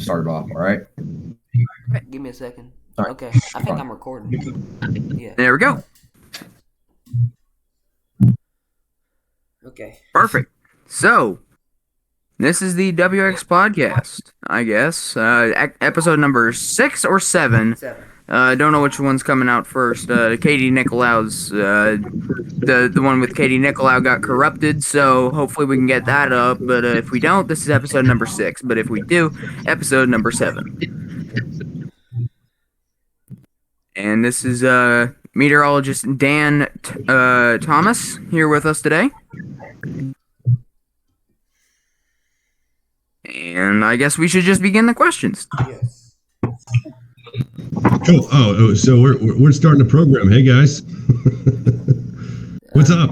start it off. All right. Give me a second. All right. Okay, I think I'm recording. Yeah. There we go. Okay. Perfect. So, this is the WX podcast, I guess. Episode number 6 or 7. 7. Don't know which one's coming out first. Katie Nicolau's, the one with Katie Nicolau got corrupted, so hopefully we can get that up. But if we don't, this is episode number 6. But if we do, episode number 7. And this is meteorologist Dan Thomas here with us today. And I guess we should just begin the questions. Yes. Cool. Oh, so we're starting the program. Hey guys, what's up?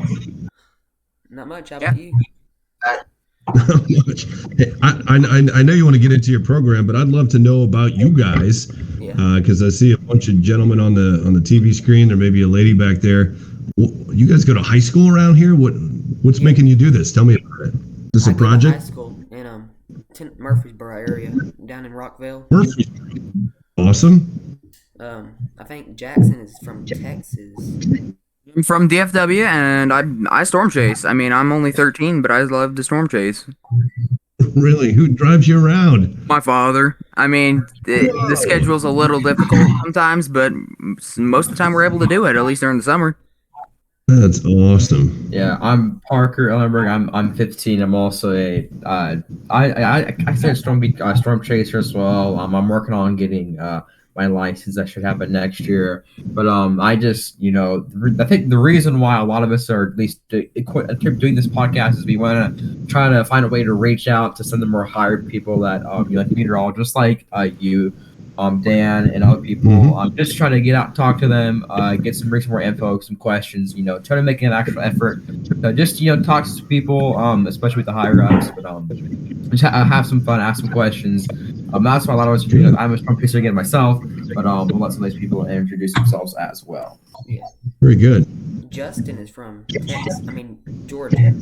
Not much. How about you? Not much. Hey, I know you want to get into your program, but I'd love to know about you guys Yeah. because I see a bunch of gentlemen on the TV screen. There may be a lady back there. You guys go to high school around here? What's making you do this? Tell me about it. Is this I a go to project? high school in Murfreesboro area, down in Rockville. Murphy. Awesome. I think Jackson is from Texas. I'm from DFW, and I storm chase. I mean, I'm only 13, but I love to storm chase. Really? Who drives you around? My father. I mean, the schedule's a little difficult sometimes, but most of the time we're able to do it, at least during the summer. That's awesome. Yeah, I'm Parker Ellenberg. I'm 15. I'm also a I said storm chaser as well. I'm working on getting my license. I should have it next year. But I just I think the reason why a lot of us are at least doing this podcast is we want to try to find a way to reach out to some of the more hired people that like meteorologists like you. Dan and other people. Mm-hmm. Just trying to get out and talk to them, get some more info, some questions. Try to make an actual effort. Just talk to people, especially with the higher ups. But just have some fun, ask some questions. That's why a lot of us are doing. I'm a strong pitcher again myself, but we'll let some of these people introduce themselves as well. Yeah. Very good. Justin is from Georgia.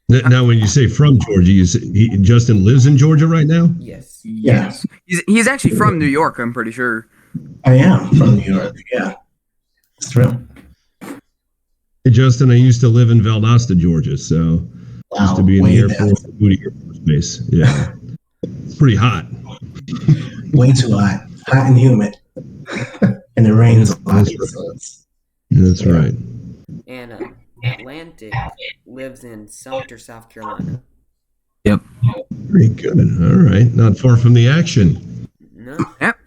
Now, when you say from Georgia, Justin lives in Georgia right now? Yes. Yes, He's actually from New York, I'm pretty sure. I am from New York. Yeah, it's true. Hey, Justin, I used to live in Valdosta, Georgia, so I used to be in the Air Force, Moody Air Force Base. Yeah, it's pretty hot. Way too hot and humid, and it rains a lot. So That's right. And Atlantic lives in Sumter, South Carolina. Yep. Very good. All right, not far from the action. No. Yep.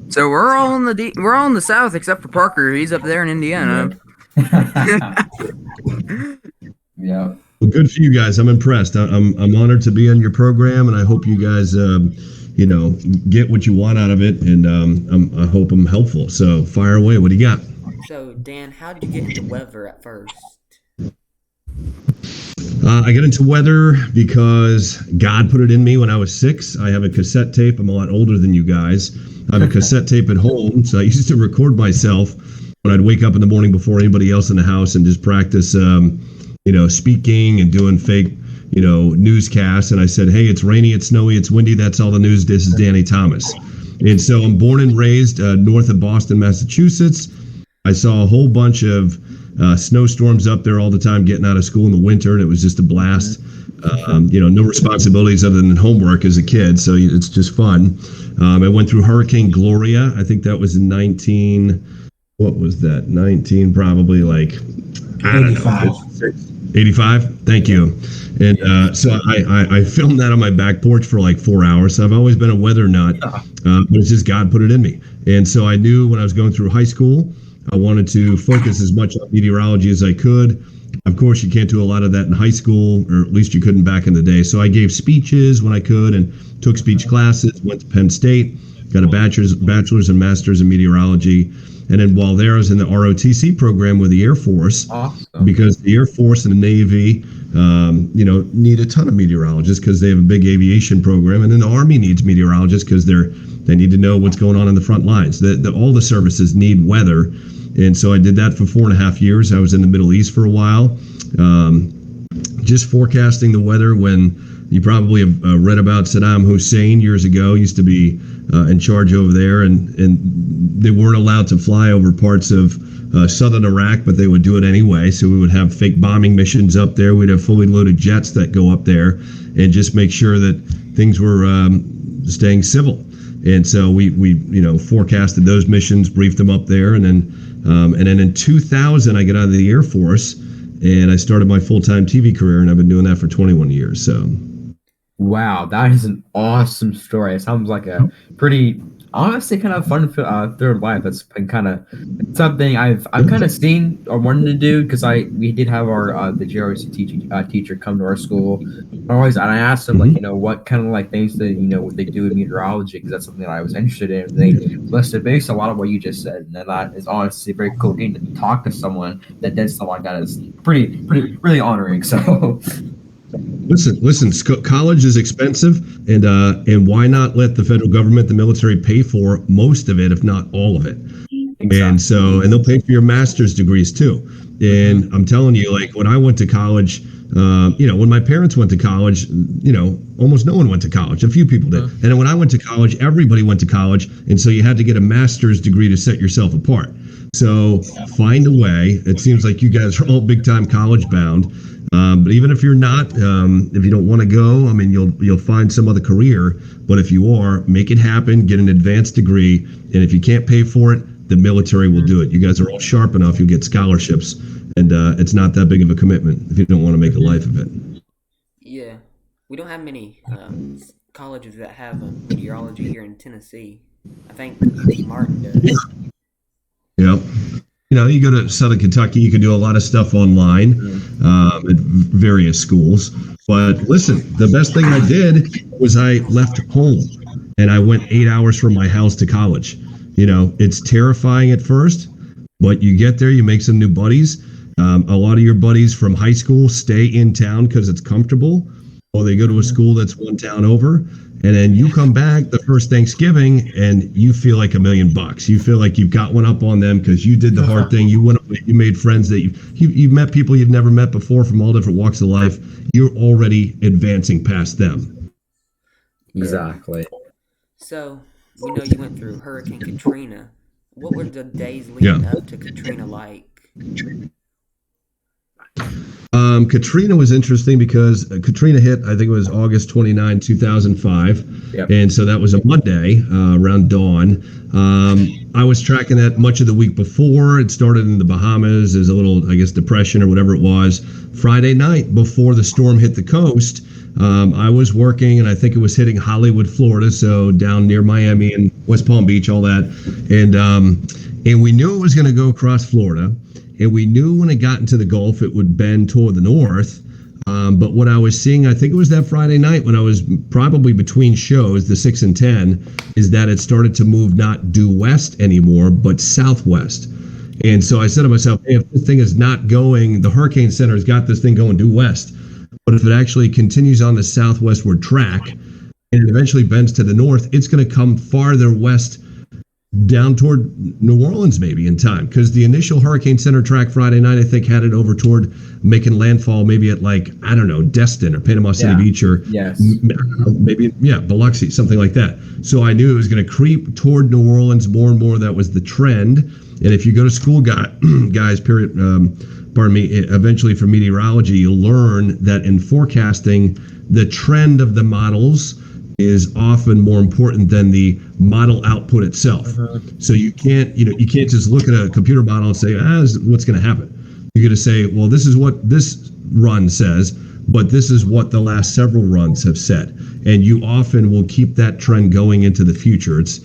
So we're all in the south except for Parker. He's up there in Indiana. Yeah. Well, good for you guys. I'm impressed. I'm honored to be on your program, and I hope you guys, get what you want out of it, and I hope I'm helpful. So fire away. What do you got? So, Dan, how did you get into weather at first? I got into weather because God put it in me when I was 6. I have a cassette tape. I'm a lot older than you guys. I have a cassette tape at home, so I used to record myself when I'd wake up in the morning before anybody else in the house and just practice, speaking and doing fake, newscasts. And I said, hey, it's rainy, it's snowy, it's windy. That's all the news. This is Danny Thomas. And so I'm born and raised north of Boston, Massachusetts. I saw a whole bunch of snowstorms up there all the time getting out of school in the winter, and it was just a blast. No responsibilities other than homework as a kid, so it's just fun. I went through Hurricane Gloria. I think that was in 19 probably like, I don't 85. know, 85? Thank you. And so I filmed that on my back porch for like 4 hours. So I've always been a weather nut, but it's just God put it in me. And so I knew when I was going through high school, I wanted to focus as much on meteorology as I could. Of course, you can't do a lot of that in high school, or at least you couldn't back in the day. So I gave speeches when I could and took speech classes, went to Penn State, got a bachelor's and master's in meteorology. And then while there, I was in the ROTC program with the Air Force, Awesome. because the Air Force and the Navy, need a ton of meteorologists because they have a big aviation program. And then the Army needs meteorologists because they need to know what's going on in the front lines. All the services need weather. And so I did that for 4.5 years. I was in the Middle East for a while, just forecasting the weather when You probably have read about Saddam Hussein years ago. Used to be in charge over there, and they weren't allowed to fly over parts of southern Iraq, but they would do it anyway. So we would have fake bombing missions up there. We'd have fully loaded jets that go up there and just make sure that things were staying civil. And so we forecasted those missions, briefed them up there, and then in 2000 I got out of the Air Force and I started my full-time TV career, and I've been doing that for 21 years. So. Wow, that is an awesome story. It sounds like a pretty, honestly, kind of fun third life. That's been kind of something I've kind of seen or wanted to do, because we did have our the GRC teacher come to our school. And I asked him, like, what kind of like things that what they do in meteorology, because that's something that I was interested in. And they listed based a lot of what you just said, and that is honestly very cool. Getting to talk to someone that did something like that is pretty really honoring. So. Listen. College is expensive, and why not let the federal government, the military, pay for most of it, if not all of it? Exactly. And they'll pay for your master's degrees too. And I'm telling you, like when I went to college, when my parents went to college, almost no one went to college. A few people did. And then when I went to college, everybody went to college, and so you had to get a master's degree to set yourself apart. So find a way. It seems like you guys are all big time college bound. But even if you're not, if you don't want to go, I mean, you'll find some other career. But if you are, make it happen, get an advanced degree. And if you can't pay for it, the military will do it. You guys are all sharp enough. You'll get scholarships. And it's not that big of a commitment if you don't want to make a life of it. Yeah. We don't have many colleges that have meteorology here in Tennessee. I think UT Martin does. Yeah. You go to Southern Kentucky, you can do a lot of stuff online at various schools. But listen, the best thing I did was I left home and I went 8 hours from my house to college. It's terrifying at first, but you get there, you make some new buddies. A lot of your buddies from high school stay in town because it's comfortable, or they go to a school that's one town over. And then you come back the first Thanksgiving and you feel like $1 million. You feel like you've got one up on them because you did the hard thing. You went away, you made friends that you met people you've never met before from all different walks of life. You're already advancing past them. Exactly. So, we know you went through Hurricane Katrina. What were the days leading up to Katrina like? Katrina was interesting because Katrina hit, I think it was August 29, 2005. Yep. And so that was a Monday around dawn. I was tracking that much of the week before. It started in the Bahamas as a little, I guess, depression or whatever it was. Friday night before the storm hit the coast, I was working, and I think it was hitting Hollywood, Florida, so down near Miami and West Palm Beach, all that. And we knew it was going to go across Florida. And we knew when it got into the Gulf, it would bend toward the north. But what I was seeing, I think it was that Friday night when I was probably between shows, the 6 and 10, is that it started to move not due west anymore, but southwest. And so I said to myself, hey, if this thing is not going, the Hurricane Center has got this thing going due west. But if it actually continues on the southwestward track and it eventually bends to the north, it's going to come farther west down toward New Orleans maybe in time, because the initial Hurricane Center track Friday night, I think, had it over toward making landfall maybe at Destin or Panama City Beach or maybe Biloxi, something like that. So I knew it was going to creep toward New Orleans more and more. That was the trend. And if you go to school, guys, eventually for meteorology, you'll learn that in forecasting, the trend of the models is often more important than the model output itself. So you can't just look at a computer model and say, this is what's going to happen. You're going to say, well, this is what this run says, but this is what the last several runs have said. And you often will keep that trend going into the future. It's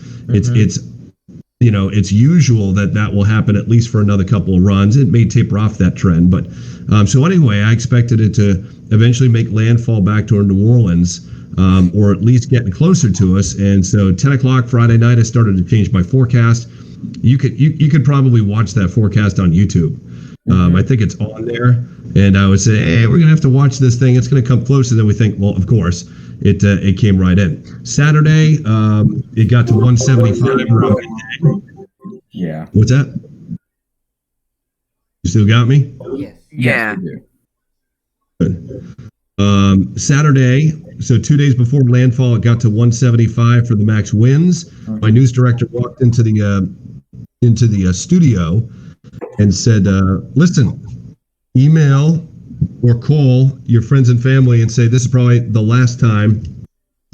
usual that will happen at least for another couple of runs. It may taper off that trend, but so anyway, I expected it to eventually make landfall back toward New Orleans. Or at least getting closer to us. And so 10 o'clock Friday night, I started to change my forecast. You could probably watch that forecast on YouTube. I think it's on there. And I would say, hey, we're going to have to watch this thing. It's going to come close. And then we think, well, of course, it came right in. Saturday, it got to 175 around midday. Yeah. What's that? You still got me? Yes. Yeah. Good. Saturday, so 2 days before landfall, it got to 175 for the max winds. My news director walked into the studio and said, "Listen, email or call your friends and family and say this is probably the last time,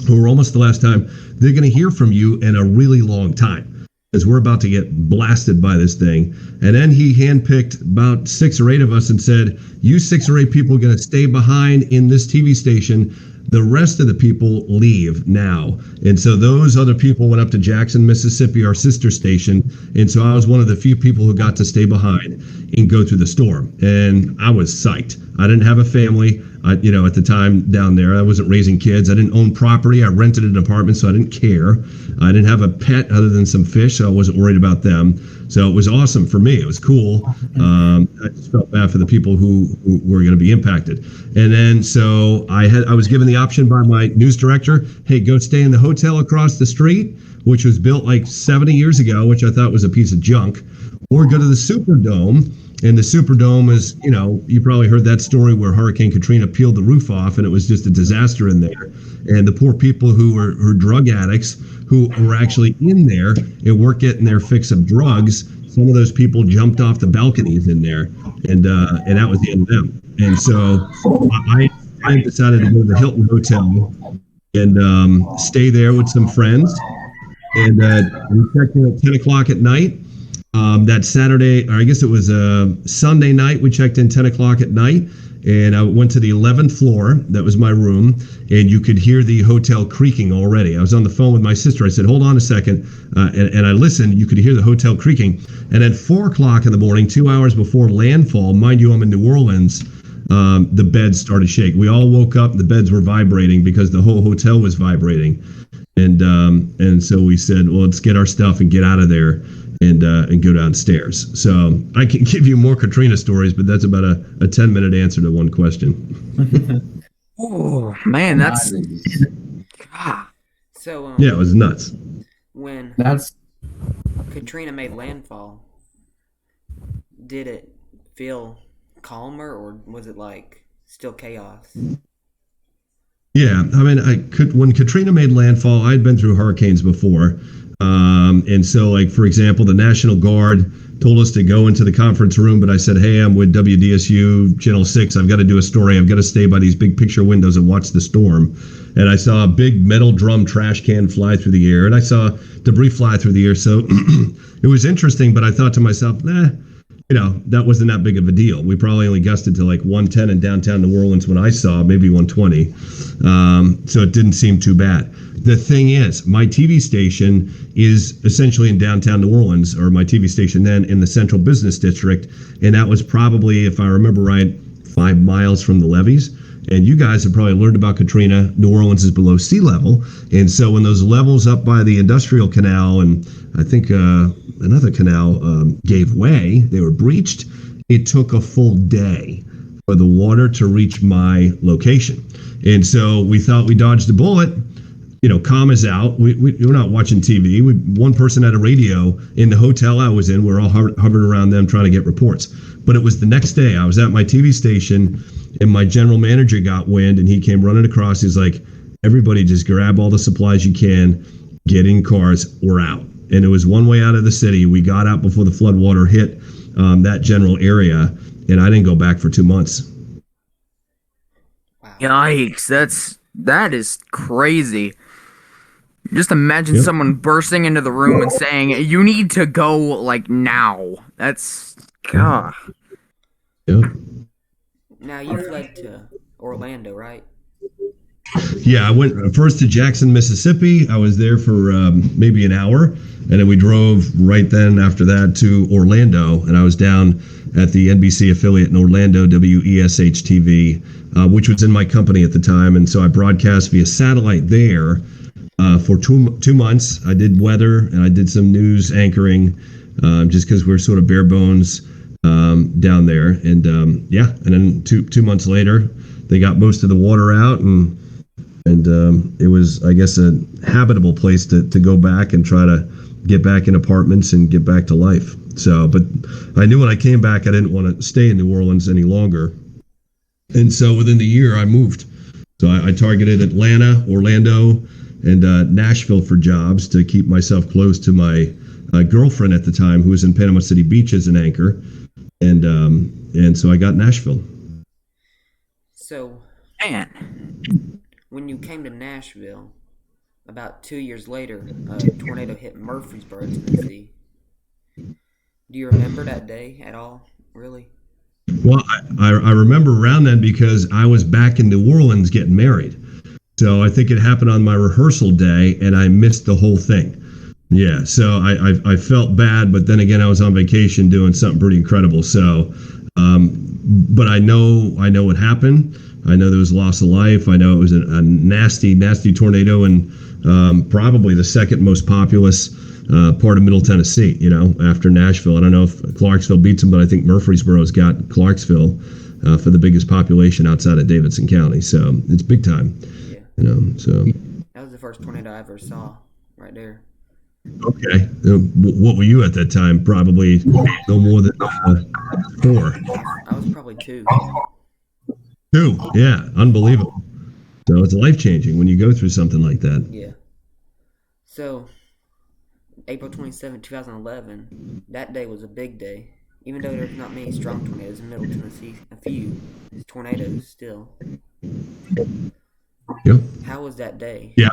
or almost the last time, they're going to hear from you in a really long time, because we're about to get blasted by this thing." And then he handpicked about 6 or 8 of us and said, "You 6 or 8 people are going to stay behind in this TV station. The rest of the people leave now." And so those other people went up to Jackson, Mississippi, our sister station. And so I was one of the few people who got to stay behind and go through the storm. And I was psyched. I didn't have a family, at the time down there. I wasn't raising kids. I didn't own property. I rented an apartment, so I didn't care. I didn't have a pet other than some fish, so I wasn't worried about them. So it was awesome for me. It was cool. I just felt bad for the people who were going to be impacted. And then so I was given the option by my news director, hey, go stay in the hotel across the street, which was built like 70 years ago, which I thought was a piece of junk, or go to the Superdome. And the Superdome is, you probably heard that story where Hurricane Katrina peeled the roof off and it was just a disaster in there. And the poor people who were drug addicts who were actually in there and weren't getting their fix of drugs, some of those people jumped off the balconies in there, and that was the end of them. And so I decided to go to the Hilton Hotel and stay there with some friends. And we checked in at 10 o'clock at night. That Saturday, or I guess it was Sunday night, we checked in 10 o'clock at night, and I went to the 11th floor. That was my room, and you could hear the hotel creaking already. I was on the phone with my sister. I said, hold on a second, and I listened. You could hear the hotel creaking. And at 4 o'clock in the morning, 2 hours before landfall, mind you, I'm in New Orleans, the beds started shaking. We all woke up, the beds were vibrating because the whole hotel was vibrating. And so we said, well, let's get our stuff and get out of there. And go downstairs. So I can give you more Katrina stories, but that's about a 10-minute answer to one question. Oh man, that's So yeah, it was nuts. When Katrina made landfall, did it feel calmer, or was it like still chaos? Yeah, I mean, when Katrina made landfall, I'd been through hurricanes before. And so, like, for example, the National Guard told us to go into the conference room, but I said, hey, I'm with WDSU Channel 6. I've got to do a story. I've got to stay by these big picture windows and watch the storm. And I saw a big metal drum trash can fly through the air, and I saw debris fly through the air. So it was interesting, but I thought to myself, that wasn't that big of a deal. We probably only gusted to like 110 in downtown New Orleans when I saw, maybe 120. So it didn't seem too bad. The thing is, my TV station is essentially in downtown New Orleans, or my TV station then in the Central Business District. And that was probably, if I remember right, 5 miles from the levees. And you guys have probably learned about Katrina. New Orleans is below sea level. And so when those levels up by the Industrial Canal and I think another canal gave way, they were breached, it took a full day for the water to reach my location. And so we thought we dodged a bullet. Comm is out. We're not watching TV. One person had a radio in the hotel I was in. We're all hovered around them trying to get reports. But it was the next day. I was at my TV station, and my general manager got wind, and he came running across. He's like, everybody just grab all the supplies you can, get in cars, we're out. And it was one way out of the city. We got out before the floodwater hit that general area, and I didn't go back for 2 months. Wow. Yikes! That is crazy. Just imagine someone bursting into the room and saying, "You need to go like now." That's God. Yep. Now you fled to Orlando, right? Yeah, I went first to Jackson, Mississippi. I was there for maybe an hour, and then we drove right then after that to Orlando, and I was down at the NBC affiliate in Orlando, WESH TV, which was in my company at the time, and so I broadcast via satellite there for two months. I did weather and I did some news anchoring, just because we're sort of bare bones down there, and then two months later, they got most of the water out, and it was, I guess, a habitable place to go back and try to get back in apartments and get back to life. So, but I knew when I came back, I didn't want to stay in New Orleans any longer. And so within the year, I moved So I targeted Atlanta, Orlando, and Nashville for jobs to keep myself close to my girlfriend at the time, who was in Panama City Beach as an anchor, and so I got Nashville. So, Man, when you came to Nashville, about 2 years later, a tornado hit Murfreesboro, Tennessee. Do you remember that day at all? Really? Well, I remember around then because I was back in New Orleans getting married. So I think it happened on my rehearsal day, and I missed the whole thing. Yeah, so I felt bad, but then again, I was on vacation doing something pretty incredible. So, but I know what happened. I know there was loss of life. I know it was a nasty, nasty tornado, and probably the second most populous part of Middle Tennessee. After Nashville. I don't know if Clarksville beats them, but I think Murfreesboro's got Clarksville for the biggest population outside of Davidson County. So it's big time. Yeah. So that was the first tornado I ever saw, right there. Okay. What were you at that time? Probably no more than 4. I was probably 2. 2. Yeah. Unbelievable. So it's life-changing when you go through something like that. Yeah. So, April 27, 2011, that day was a big day. Even though there's not many strong tornadoes in Middle Tennessee, a few tornadoes still. Yep. How was that day? Yeah,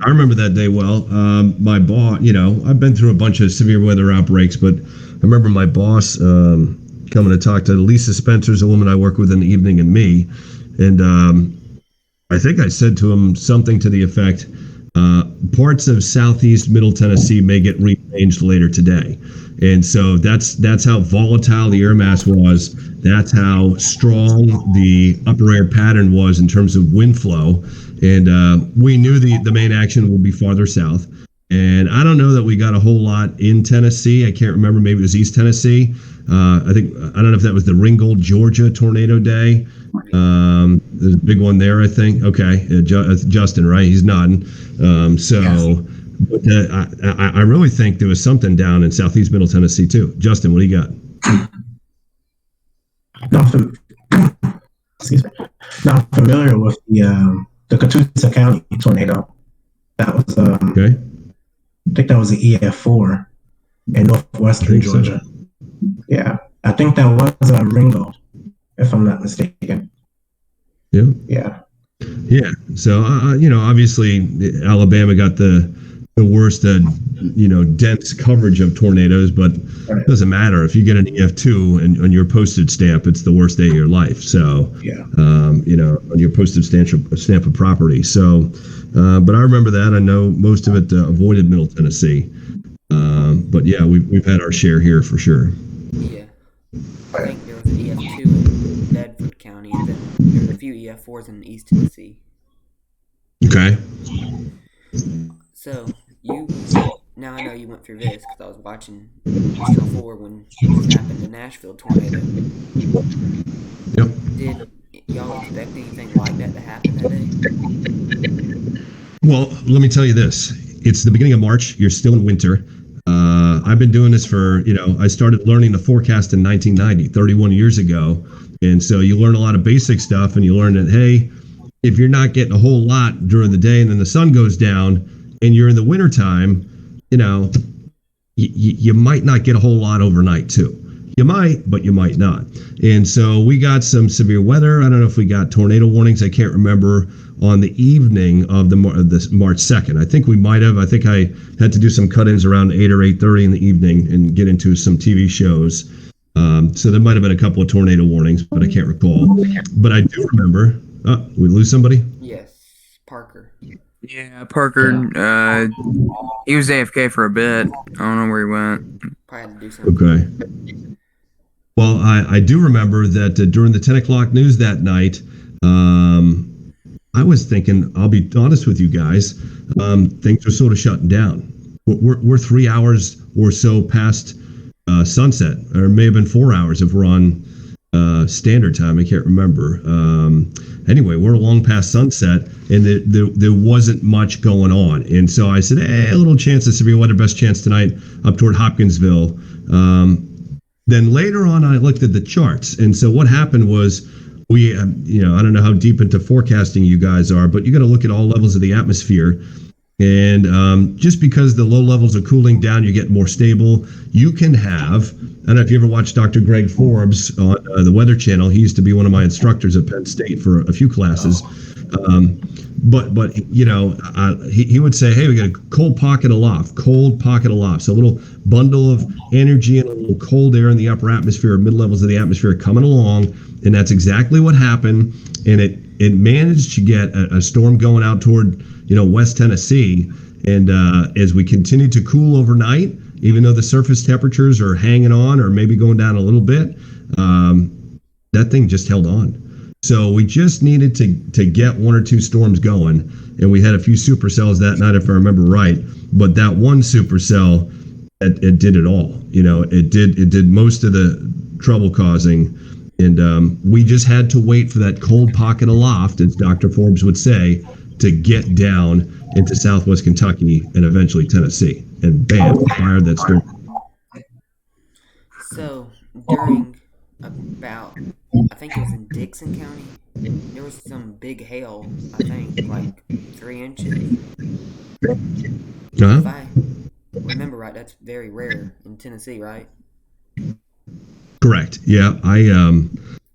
I remember that day well. My boss, I've been through a bunch of severe weather outbreaks, but I remember my boss coming to talk to Lisa Spencer's a woman I work with in the evening, and me. And I think I said to him something to the effect, parts of southeast Middle Tennessee may get rearranged later today. And so that's how volatile the air mass was. That's how strong the upper air pattern was in terms of wind flow. And we knew the main action would be farther south. And I don't know that we got a whole lot in Tennessee. I can't remember. Maybe it was East Tennessee. I don't know if that was the Ringgold, Georgia tornado day. There's a big one there, I think. Okay. Justin, right? He's nodding. But I really think there was something down in southeast Middle Tennessee too. Justin, what do you got? Excuse me. Not familiar with the Catoosa County tornado. That was Okay. I think that was the EF4 in northwestern Georgia. So. Yeah, I think that was Ringgold, if I'm not mistaken. Yeah. Yeah. Yeah. So obviously Alabama got the worst dense coverage of tornadoes, but it doesn't matter if you get an EF2 and on your postage stamp, it's the worst day of your life. So yeah. On your postage stamp of property. So but I remember that. I know most of it avoided Middle Tennessee. But yeah, we've had our share here for sure. Yeah. I think there was an EF2 in Bedford County, and then there were a few EF4s in East Tennessee. Okay. So, now I know you went through this because I was watching Channel 4 when this happened, the Nashville tornado. Yep. Did y'all expect anything like that to happen that day? Well, let me tell you this. It's the beginning of March. You're still in winter. I've been doing this for, I started learning the forecast in 1990, 31 years ago. And so you learn a lot of basic stuff, and you learn that, hey, if you're not getting a whole lot during the day and then the sun goes down and you're in the wintertime, you might not get a whole lot overnight too. You might, but you might not. And so we got some severe weather. I don't know if we got tornado warnings. I can't remember on the evening of this March 2nd. I think we might have. I think I had to do some cut-ins around 8 or 8:30 in the evening and get into some TV shows. So there might have been a couple of tornado warnings, but I can't recall. But I do remember. We lose somebody? Yes, Parker. Yeah, Parker. He was AFK for a bit. I don't know where he went. Probably had to do something. Okay. Well, I do remember that during the 10 o'clock news that night, I was thinking, I'll be honest with you guys, things are sort of shutting down. We're 3 hours or so past sunset, or it may have been 4 hours if we're on standard time. I can't remember. Anyway, we're long past sunset, and there wasn't much going on. And so I said, hey, a little chance of severe weather, best chance tonight up toward Hopkinsville. Then later on, I looked at the charts. And so what happened was we, I don't know how deep into forecasting you guys are, but you got to look at all levels of the atmosphere. And just because the low levels are cooling down, you get more stable. You can have, I don't know if you ever watched Dr. Greg Forbes on the Weather Channel. He used to be one of my instructors at Penn State for a few classes. But he would say, hey, we got a cold pocket aloft. So a little bundle of energy and a little cold air in the upper atmosphere, mid levels of the atmosphere coming along. And that's exactly what happened. And it managed to get a storm going out toward, West Tennessee. And as we continue to cool overnight, even though the surface temperatures are hanging on or maybe going down a little bit, that thing just held on. So we just needed to get one or two storms going, and we had a few supercells that night, if I remember right. But that one supercell, it did it all. It did most of the trouble causing, and we just had to wait for that cold pocket aloft, as Dr. Forbes would say, to get down into Southwest Kentucky and eventually Tennessee, and bam, fired that storm. So during about, I think it was in Dixon County, there was some big hail, I think, like 3 inches. If I remember right, that's very rare in Tennessee, right? Correct. Yeah, I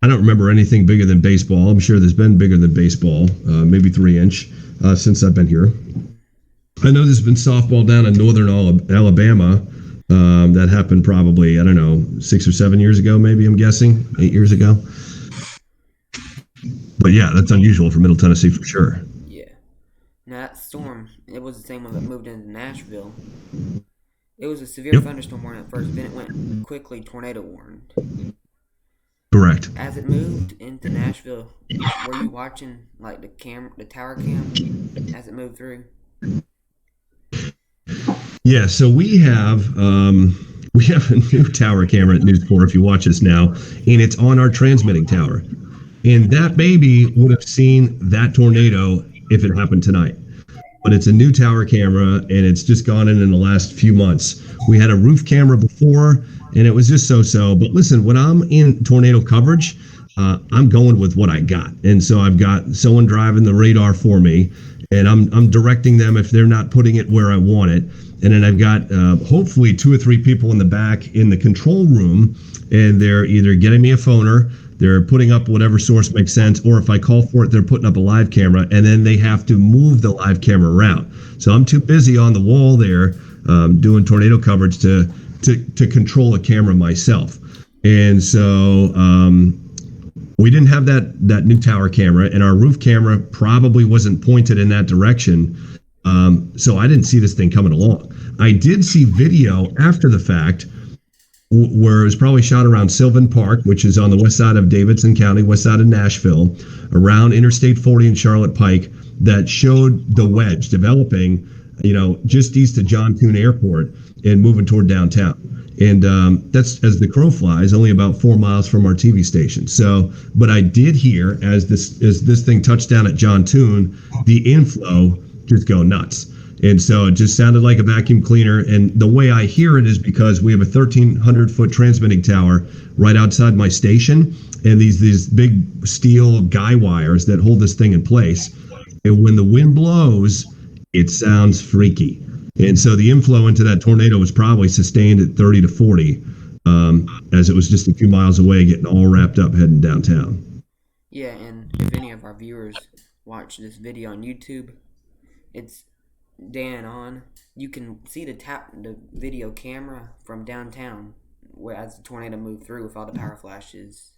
don't remember anything bigger than baseball. I'm sure there's been bigger than baseball, maybe 3 inch since I've been here. I know there's been softball down in northern Alabama. That happened probably, I don't know, 6 or 7 years ago, maybe, I'm guessing, 8 years ago. But yeah, that's unusual for Middle Tennessee for sure. Yeah. Now that storm, it was the same one that moved into Nashville. It was a severe thunderstorm warning at first, then it went quickly tornado warned. Correct. As it moved into Nashville, were you watching like the tower cam as it moved through? Yeah, so we have a new tower camera at News 4 if you watch us now, and it's on our transmitting tower. And that baby would have seen that tornado if it happened tonight. But it's a new tower camera, and it's just gone in the last few months. We had a roof camera before, and it was just so-so. But listen, when I'm in tornado coverage, I'm going with what I got. And so I've got someone driving the radar for me, and I'm directing them if they're not putting it where I want it. And then I've got hopefully 2 or 3 people in the back in the control room, and they're either getting me a phoner, they're putting up whatever source makes sense, or if I call for it, they're putting up a live camera, and then they have to move the live camera around. So I'm too busy on the wall there doing tornado coverage to control a camera myself. And so we didn't have that new tower camera, and our roof camera probably wasn't pointed in that direction. So I didn't see this thing coming along. I did see video after the fact where it was probably shot around Sylvan Park, which is on the west side of Davidson County, west side of Nashville, around Interstate 40 and Charlotte Pike, that showed the wedge developing, just east of John Tune Airport and moving toward downtown. And that's, as the crow flies, only about 4 miles from our TV station. So, but I did hear as this thing touched down at John Tune, the inflow just go nuts. And so it just sounded like a vacuum cleaner. And the way I hear it is because we have a 1,300-foot transmitting tower right outside my station, and these big steel guy wires that hold this thing in place. And when the wind blows, it sounds freaky. And so the inflow into that tornado was probably sustained at 30 to 40, as it was just a few miles away, getting all wrapped up heading downtown. Yeah, and if any of our viewers watch this video on YouTube, it's Dan on. You can see the video camera from downtown, where as the tornado moved through with all the power flashes.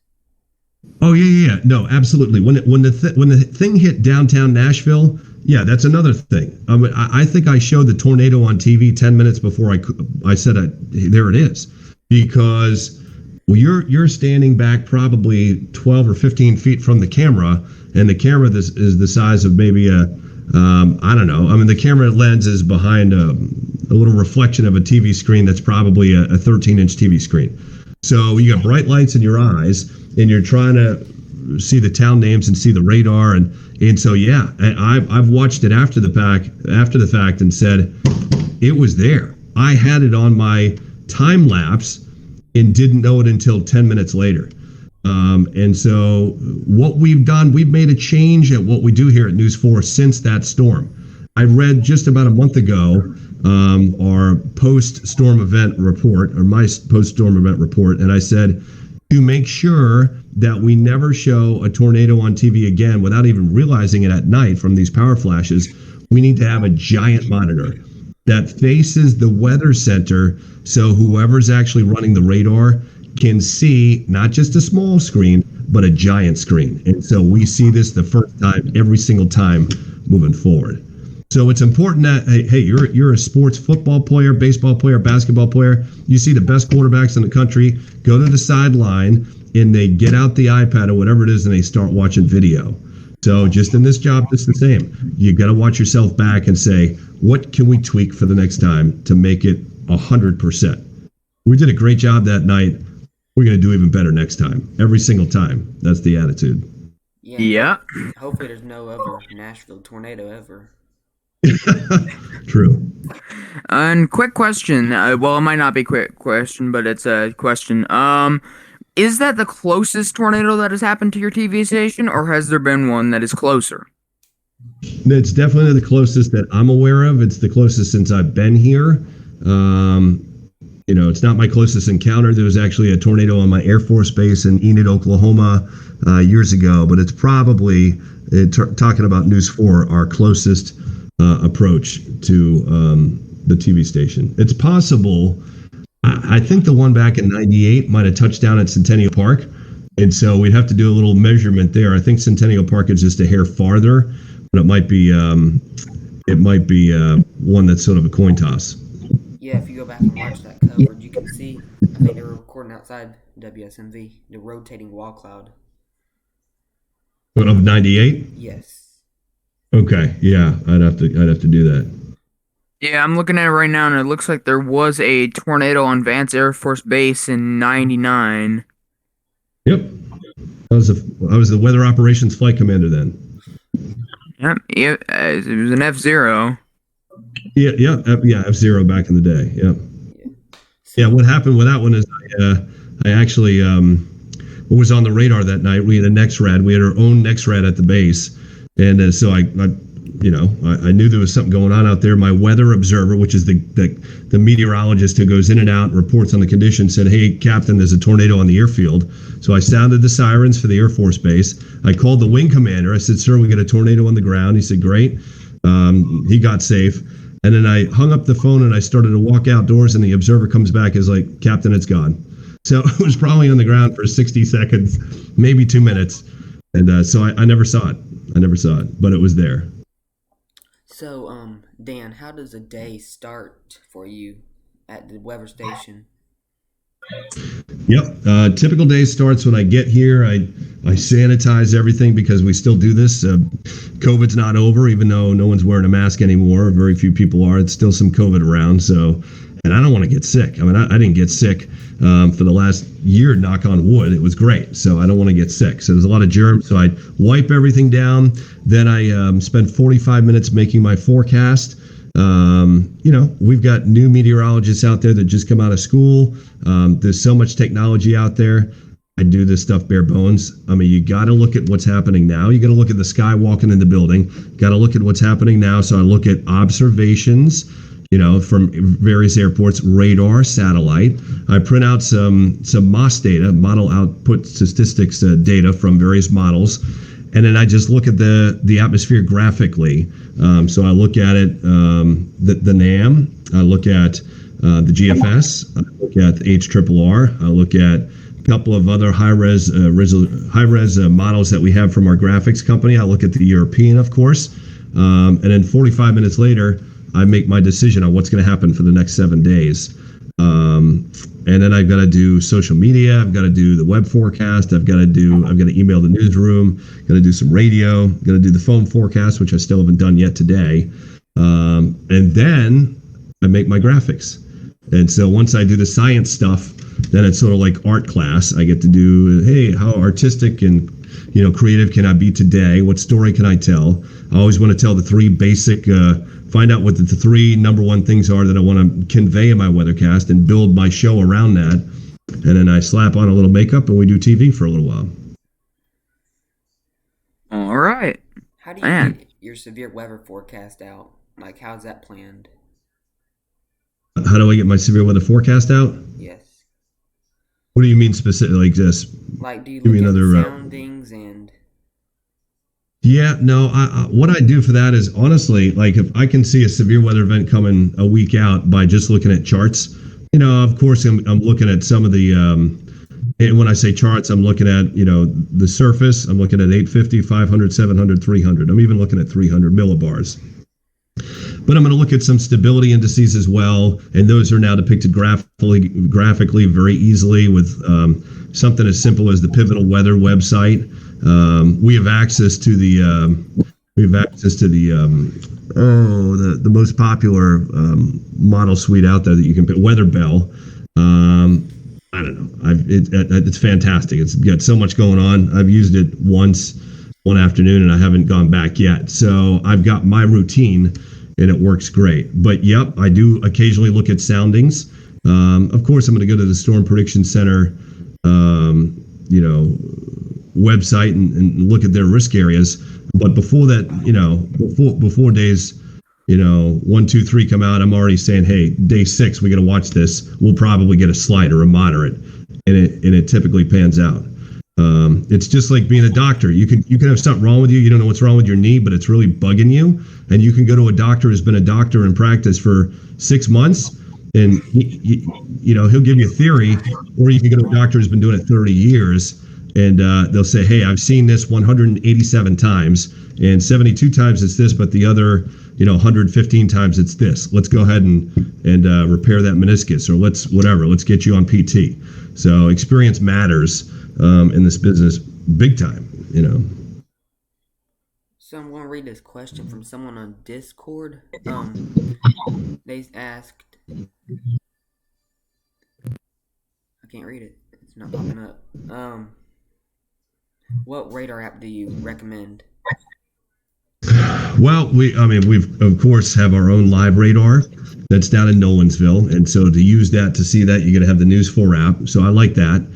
Oh yeah. No, absolutely. When the thing hit downtown Nashville, yeah, that's another thing. I think I showed the tornado on TV 10 minutes before I said there it is, because you're standing back probably 12 or 15 feet from the camera, and the camera is the size of maybe I don't know. I mean, the camera lens is behind a little reflection of a TV screen that's probably a 13-inch TV screen. So you got bright lights in your eyes, and you're trying to see the town names and see the radar, and so yeah, I've watched it after the fact and said it was there. I had it on my time lapse and didn't know it until 10 minutes later. And so what we've done, we've made a change at what we do here at News 4 since that storm. I read just about a month ago our post-storm event report, or my post-storm event report, and I said to make sure that we never show a tornado on TV again without even realizing it at night from these power flashes, we need to have a giant monitor that faces the weather center so whoever's actually running the radar can see not just a small screen, but a giant screen. And so we see this the first time, every single time moving forward. So it's important that, hey, you're a sports football player, baseball player, basketball player. You see the best quarterbacks in the country go to the sideline and they get out the iPad or whatever it is and they start watching video. So just in this job, it's the same. You got to watch yourself back and say, what can we tweak for the next time to make it 100%? We did a great job that night. We're going to do even better next time. Every single time. That's the attitude. Yeah. Hopefully there's no other Nashville tornado ever. True. And quick question. Well, it might not be a quick question, but it's a question. Is that the closest tornado that has happened to your TV station, or has there been one that is closer? It's definitely the closest that I'm aware of. It's the closest since I've been here. It's not my closest encounter. There was actually a tornado on my Air Force Base in Enid, Oklahoma years ago, but it's probably, talking about News 4, our closest approach to the TV station. It's possible. I think the one back in '98 might have touched down at Centennial Park, and so we'd have to do a little measurement there. I think Centennial Park is just a hair farther, but it might be one that's sort of a coin toss. Yeah, if you go back and watch that coverage, you can see, I think they were recording outside WSMV, the rotating wall cloud. Of '98? Yes. Okay, yeah, I'd have to do that. Yeah, I'm looking at it right now, and it looks like there was a tornado on Vance Air Force Base in '99. Yep, I was the weather operations flight commander then. Yep, it was an F-0. Yeah, F-0 back in the day. Yep. Yeah, what happened with that one is I actually was on the radar that night. We had a NEXRAD. We had our own NEXRAD at the base, and so I knew there was something going on out there. My weather observer, which is the meteorologist who goes in and out and reports on the conditions, said, "Hey, Captain, there's a tornado on the airfield." So I sounded the sirens for the Air Force Base. I called the wing commander. I said, "Sir, we got a tornado on the ground." He said, "Great." He got safe. And then I hung up the phone and I started to walk outdoors, and the observer comes back is like, "Captain, it's gone." So it was probably on the ground for 60 seconds, maybe 2 minutes. And so I never saw it, but it was there. So, Dan, how does a day start for you at the weather station? Yep. Typical day starts when I get here. I sanitize everything because we still do this. COVID's not over, even though no one's wearing a mask anymore. Very few people are. It's still some COVID around. So, and I don't want to get sick. I mean, I didn't get sick for the last year, knock on wood. It was great. So I don't want to get sick. So there's a lot of germs. So I wipe everything down. Then I spend 45 minutes making my forecast. We've got new meteorologists out there that just come out of school. There's so much technology out there. I do this stuff bare bones. I mean, you got to look at what's happening now. You got to look at the sky walking in the building. Got to look at what's happening now. So I look at observations, from various airports, radar, satellite. I print out some MOS data, model output statistics data from various models. And then I just look at the atmosphere graphically. So I look at it, the NAM, I look at the GFS, I look at the HRRR, I look at a couple of other high-res models that we have from our graphics company. I look at the European, of course. And then 45 minutes later, I make my decision on what's going to happen for the next 7 days. And then I've got to do social media. I've got to do the web forecast. I've got to email the newsroom. Got to do some radio. Got to do the phone forecast, which I still haven't done yet today. And then I make my graphics. And so once I do the science stuff, then it's sort of like art class. I get to do, hey, how artistic and creative can I be today? What story can I tell? I always want to tell the three basic, find out what the three number one things are that I want to convey in my weathercast and build my show around that. and then I slap on a little makeup and we do TV for a little while. All right. How do you Man. get your severe weather forecast out? Like, how's that planned? How do I get my severe weather forecast out? Yes. What do you mean specifically? Like this? Like, do you Give me look at another, the soundings and... Yeah, no. What I do for that is honestly, like if I can see a severe weather event coming a week out by just looking at charts, of course I'm looking at some of the. And when I say charts, I'm looking at the surface. I'm looking at 850, 500, 700, 300. I'm even looking at 300 millibars. But I'm going to look at some stability indices as well, and those are now depicted graphically very easily with something as simple as the Pivotal Weather website. We have access to the the most popular model suite out there that you can pick, Weather Bell. I don't know. It's fantastic. It's got so much going on. I've used it once one afternoon and I haven't gone back yet. So I've got my routine and it works great. But yep, I do occasionally look at soundings. Of course, I'm going to go to the Storm Prediction Center, website and look at their risk areas. But before that, before days, 1, 2, 3 come out, I'm already saying, hey, day 6, we got to watch this. We'll probably get a slight or a moderate, and it typically pans out. It's just like being a doctor. You can have something wrong with you. You don't know what's wrong with your knee, but it's really bugging you, and you can go to a doctor who's been a doctor in practice for 6 months, and he'll give you a theory, or you can go to a doctor who's been doing it 30 years, and they'll say, hey, I've seen this 187 times, and 72 times it's this, but the other 115 times it's this. Let's go ahead and repair that meniscus, or let's get you on PT. So experience matters in this business big time, So I'm going to read this question from someone on Discord. They asked... I can't read it. It's not popping up. What radar app do you recommend? Well, we've of course have our own live radar that's down in Nolensville, and so to use that, to see that, you got to have the News 4 app. So I like that.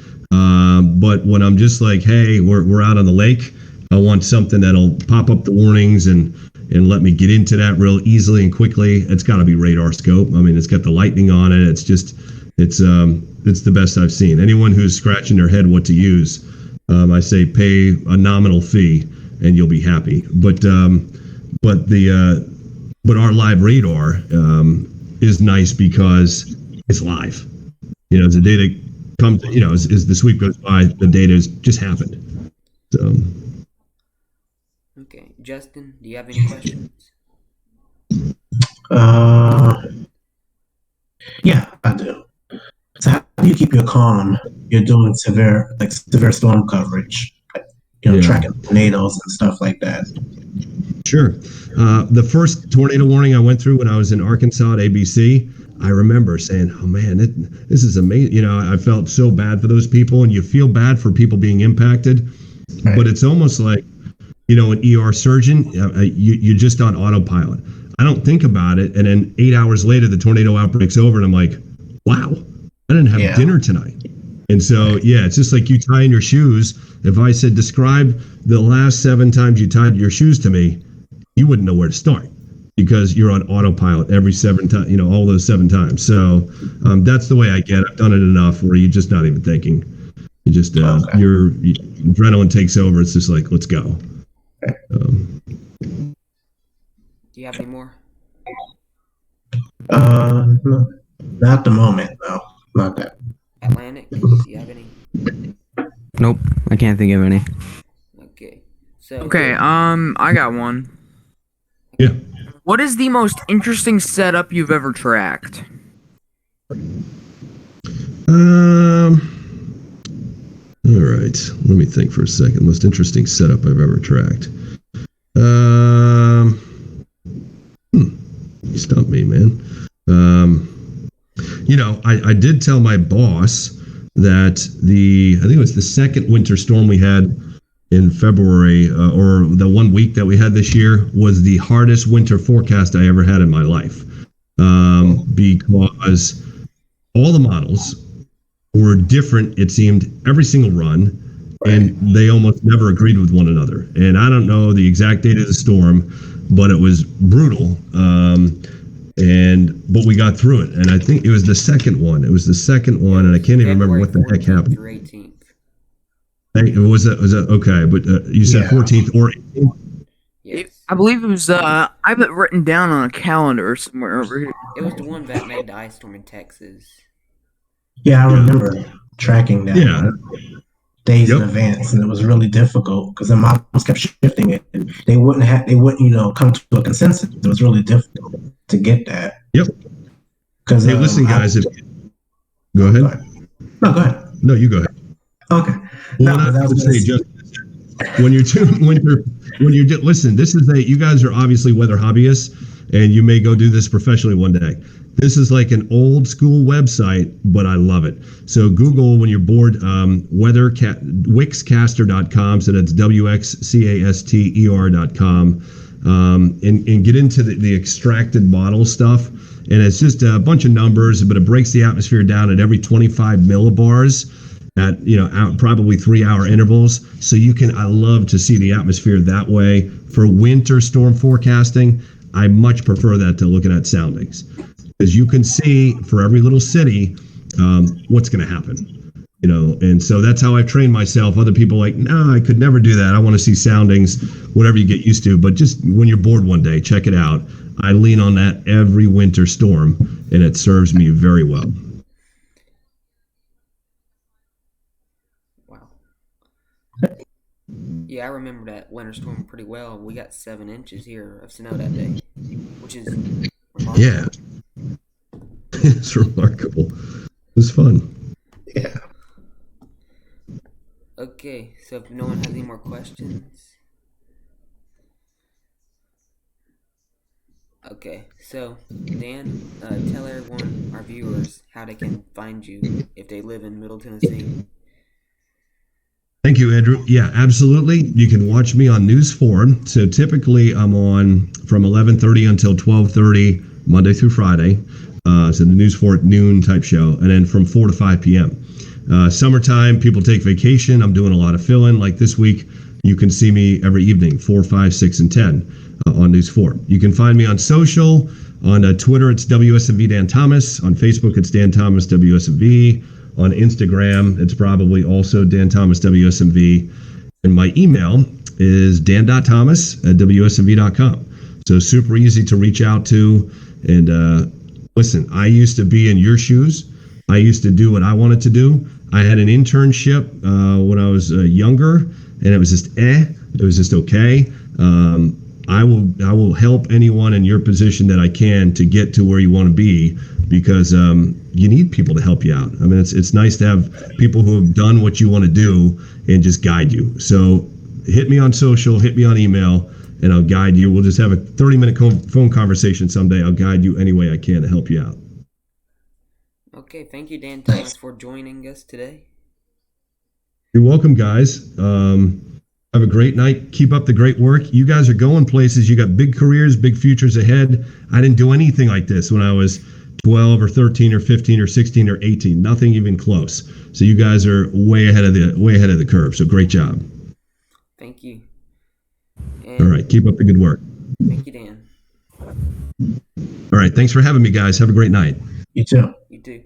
But when I'm just like, hey, we're out on the lake, I want something that'll pop up the warnings and let me get into that real easily and quickly. It's got to be Radar Scope. It's got the lightning on it. It's the best I've seen. Anyone who's scratching their head what to use, I say pay a nominal fee and you'll be happy. But our live radar is nice because it's live. The data comes. As the sweep goes by, the data has just happened. So. Okay, Justin, do you have any questions? Yeah, I do. So how do you keep your calm? You're doing severe storm coverage, tracking tornadoes and stuff like that. Sure. The first tornado warning I went through when I was in Arkansas at ABC, I remember saying, oh man, this is amazing. I felt so bad for those people, and you feel bad for people being impacted, right. But it's almost like, an ER surgeon, you're just on autopilot. I don't think about it. And then 8 hours later, the tornado outbreak's over and I'm like, wow, I didn't have dinner tonight. And so, it's just like you tying your shoes. If I said, describe the last 7 times you tied your shoes to me, you wouldn't know where to start because you're on autopilot every 7 times, all those 7 times. So that's the way I get it. I've done it enough where you're just not even thinking. You just, your adrenaline takes over. It's just like, let's go. Do you have any more? No, not at the moment, no. Not that. Atlantic, do you have any? Nope, I can't think of any. Okay. So Okay, I got one. Yeah. What is the most interesting setup you've ever tracked? All right. Let me think for a second. Most interesting setup I've ever tracked. You stumped me, man. I did tell my boss that I think it was the second winter storm we had in February, or the 1 week that we had this year, was the hardest winter forecast I ever had in my life. Because all the models were different, it seemed, every single run, and they almost never agreed with one another. And I don't know the exact date of the storm, but it was brutal. But we got through it, and I think it was the second one. It was the second one, and I can't even remember what the heck happened. Through 18th. Was that okay? But you said 14th or 18th? Yes. I believe it was. I have it written down on a calendar somewhere over here. It was the one that made the ice storm in Texas. Yeah, I remember tracking that days Yep. in advance, and it was really difficult because the models kept shifting it. They wouldn't, come to a consensus. It was really difficult to get that. Yep. Because Hey, listen, guys. Go ahead. No, go ahead. No, you go ahead. Okay. Well, No, I I was was going to say, gonna just listen, this is you guys are obviously weather hobbyists, and you may go do this professionally one day. This is like an old school website, but I love it. So Google, when you're bored, wixcaster.com. So that's WXCASTER.com. And get into the extracted model stuff. And it's just a bunch of numbers, but it breaks the atmosphere down at every 25 millibars at probably 3-hour intervals. So I love to see the atmosphere that way. For winter storm forecasting, I much prefer that to looking at soundings, because you can see for every little city what's going to happen. And so that's how I've trained myself. Other people are like, no, I could never do that. I want to see soundings, whatever you get used to. But just when you're bored one day, check it out. I lean on that every winter storm, and it serves me very well. Wow. Yeah, I remember that winter storm pretty well. We got 7 inches here of snow that day, which is remarkable. Yeah. It's remarkable. It was fun. Yeah. Okay, so if no one has any more questions. Okay, so Dan, tell everyone, our viewers, how they can find you if they live in Middle Tennessee. Thank you, Andrew. Yeah, absolutely. You can watch me on News 4. So typically I'm on from 11:30 until 12:30, Monday through Friday. So the News 4 at noon type show, and then from 4 to 5 p.m. Summertime, people take vacation. I'm doing a lot of fill-in. Like this week, you can see me every evening, 4, 5, 6, and 10 on News 4. You can find me on social. On Twitter, it's WSMV Dan Thomas. On Facebook, it's Dan Thomas WSMV. On Instagram, it's probably also Dan Thomas WSMV. And my email is dan.thomas@WSMV.com. So super easy to reach out to. And listen, I used to be in your shoes. I used to do what I wanted to do. I had an internship when I was younger, and it was just It was just okay. I will help anyone in your position that I can to get to where you want to be, because you need people to help you out. I mean, it's nice to have people who have done what you want to do and just guide you. So hit me on social, hit me on email, and I'll guide you. We'll just have a 30-minute phone conversation someday. I'll guide you any way I can to help you out. Okay, thank you, Dan Thomas, for joining us today. You're welcome, guys. Have a great night. Keep up the great work. You guys are going places. You got big careers, big futures ahead. I didn't do anything like this when I was 12 or 13 or 15 or 16 or 18. Nothing even close. So you guys are way ahead of the curve. So great job. Thank you. And All right. Keep up the good work. thank you, Dan. All right. Thanks for having me, guys. Have a great night. You too. You too.